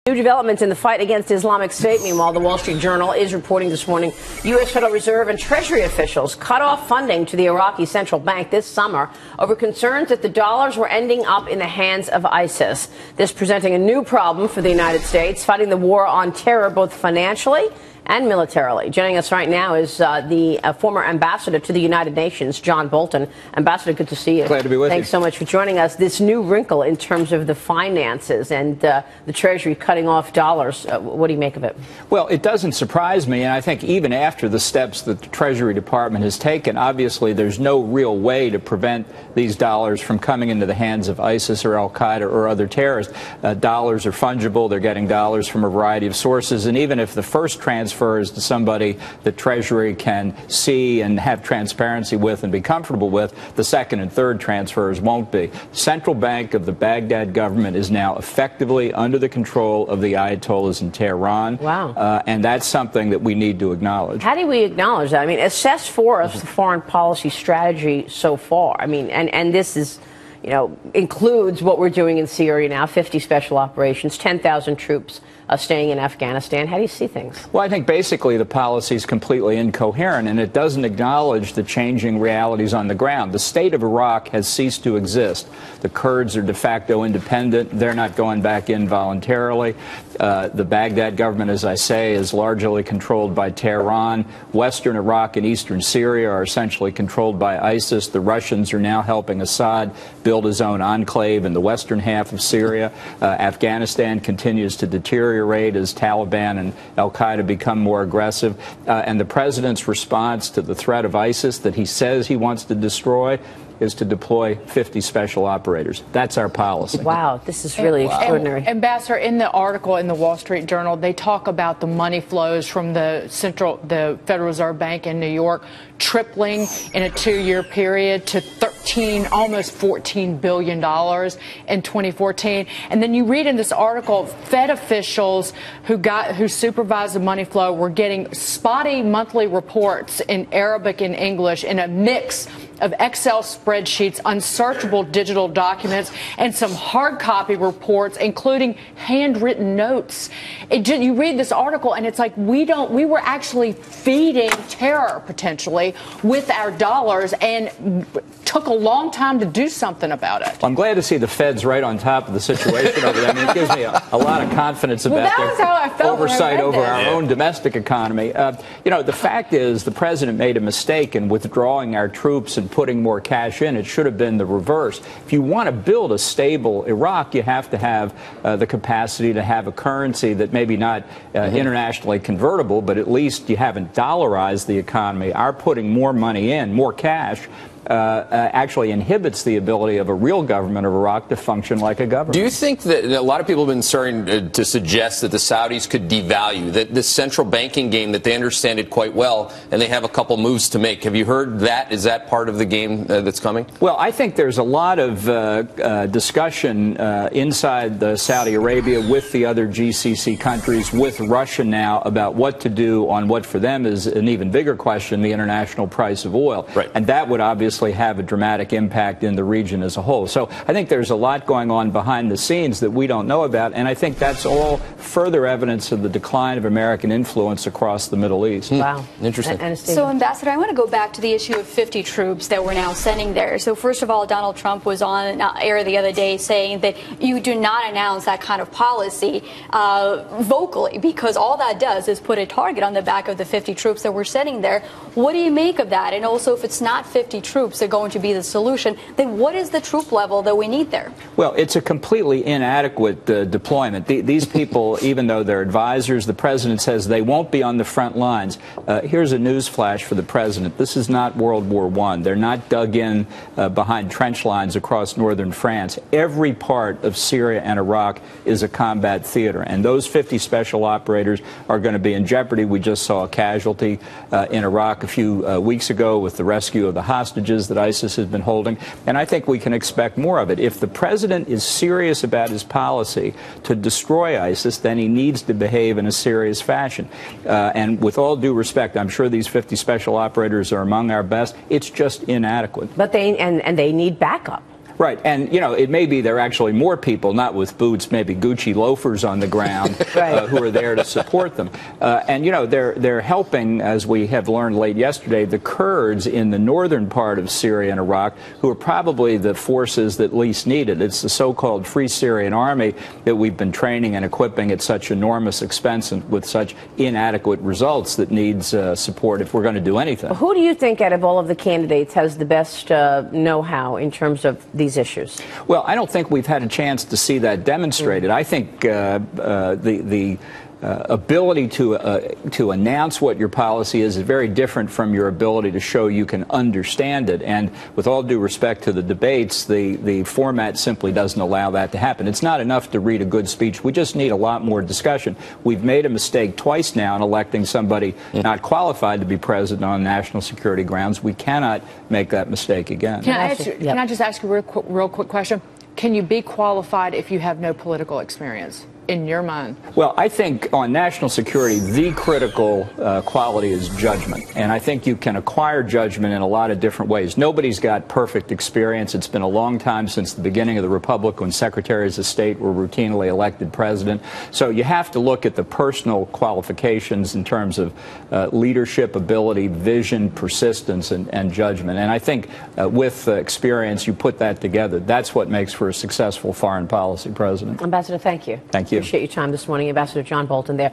New developments in the fight against Islamic State. Meanwhile, the Wall Street Journal is reporting this morning U.S. Federal Reserve and Treasury officials cut off funding to the Iraqi central bank this summer over concerns that the dollars were ending up in the hands of ISIS. This presenting a new problem for the United States, fighting the war on terror both financially and militarily. Joining us right now is the former ambassador to the United Nations, John Bolton. Ambassador, good to see you. Glad to be with you. Thanks so much for joining us. This new wrinkle in terms of the finances and the Treasury cutting off dollars, what do you make of it? Well, it doesn't surprise me, and I think even after the steps that the Treasury Department has taken, obviously there's no real way to prevent these dollars from coming into the hands of ISIS or Al-Qaeda or other terrorists. Dollars are fungible. They're getting dollars from a variety of sources, and even if the first transfer is to somebody the Treasury can see and have transparency with and be comfortable with, the second and third transfers won't be. Central bank of the Baghdad government is now effectively under the control of the Ayatollahs in Tehran. Wow. And that's something that we need to acknowledge. How do we acknowledge that? I mean, assess for us the foreign policy strategy so far. I mean, and this is, you know, includes what we're doing in Syria now, 50 special operations, 10,000 troops staying in Afghanistan. How do you see things? Well, I think basically the policy is completely incoherent, and it doesn't acknowledge the changing realities on the ground. The state of Iraq has ceased to exist. The Kurds are de facto independent. They're not going back in voluntarily. The Baghdad government, as I say, is largely controlled by Tehran. Western Iraq and eastern Syria are essentially controlled by ISIS. The Russians are now helping Assad build his own enclave in the western half of Syria. Afghanistan continues to deteriorate as Taliban and Al-Qaeda become more aggressive. And the president's response to the threat of ISIS that he says he wants to destroy is to deploy 50 special operators. That's our policy. Wow, this is really extraordinary. Ambassador, in the article in the Wall Street Journal, they talk about the money flows from the Federal Reserve Bank in New York tripling in a 2-year period to almost $14 billion in 2014. And then you read in this article, Fed officials who supervise the money flow were getting spotty monthly reports in Arabic and English in a mix of Excel spreadsheets, unsearchable digital documents, and some hard copy reports, including handwritten notes. You read this article, and it's like we were actually feeding terror potentially with our dollars, and took a long time to do something about it. Well, I'm glad to see the Fed's right on top of the situation over there. I mean, it gives me a lot of confidence about their oversight over our own domestic economy. You know, the fact is the president made a mistake in withdrawing our troops and putting more cash in. It should have been the reverse. If you want to build a stable Iraq, you have to have the capacity to have a currency that maybe not internationally convertible, but at least you haven't dollarized the economy. Our putting more money in, more cash, actually inhibits the ability of a real government of Iraq to function like a government. Do you think that a lot of people have been starting to suggest that the Saudis could devalue, that this central banking game, that they understand it quite well, and they have a couple moves to make? Have you heard that? Is that part of the game that's coming? Well, I think there's a lot of discussion inside Saudi Arabia with the other GCC countries, with Russia now, about what to do on what for them is an even bigger question, the international price of oil. Right. And that would obviously have a dramatic impact in the region as a whole. So I think there's a lot going on behind the scenes that we don't know about, and I think that's all further evidence of the decline of American influence across the Middle East. Wow. Interesting. So, Ambassador, I want to go back to the issue of 50 troops that we're now sending there. So, first of all, Donald Trump was on air the other day saying that you do not announce that kind of policy vocally, because all that does is put a target on the back of the 50 troops that we're sending there. What do you make of that? And also, if it's not 50 troops that are going to be the solution, then what is the troop level that we need there? Well, it's a completely inadequate deployment. These people, even though they're advisors, the president says they won't be on the front lines. Here's a news flash for the president. This is not World War I. They're not dug in behind trench lines across northern France. Every part of Syria and Iraq is a combat theater, and those 50 special operators are going to be in jeopardy. We just saw a casualty in Iraq a few weeks ago with the rescue of the hostages that ISIS has been holding, and I think we can expect more of it. If the president is serious about his policy to destroy ISIS, then he needs to behave in a serious fashion. And with all due respect, I'm sure these 50 special operators are among our best. It's just inadequate. But they need backup. Right, and it may be there are actually more people, not with boots, maybe Gucci loafers on the ground, who are there to support them. And they're helping, as we have learned late yesterday, the Kurds in the northern part of Syria and Iraq, who are probably the forces that least need it. It's the so-called Free Syrian Army that we've been training and equipping at such enormous expense and with such inadequate results that needs support if we're going to do anything. Who do you think out of all of the candidates has the best know-how in terms of these issues? Well, I don't think we've had a chance to see that demonstrated. I think the ability to announce what your policy is very different from your ability to show you can understand it. And with all due respect to the debates, the format simply doesn't allow that to happen. It's not enough to read a good speech. We just need a lot more discussion. We've made a mistake twice now in electing somebody not qualified to be president on national security grounds. We cannot make that mistake again. Can I just ask you a real quick question? Can you be qualified if you have no political experience? In your mind? Well, I think on national security, the critical quality is judgment. And I think you can acquire judgment in a lot of different ways. Nobody's got perfect experience. It's been a long time since the beginning of the Republic when secretaries of state were routinely elected president. So you have to look at the personal qualifications in terms of leadership, ability, vision, persistence, and judgment. And I think with experience, you put that together. That's what makes for a successful foreign policy president. Ambassador, thank you. Thank you. Appreciate your time this morning. Ambassador John Bolton there.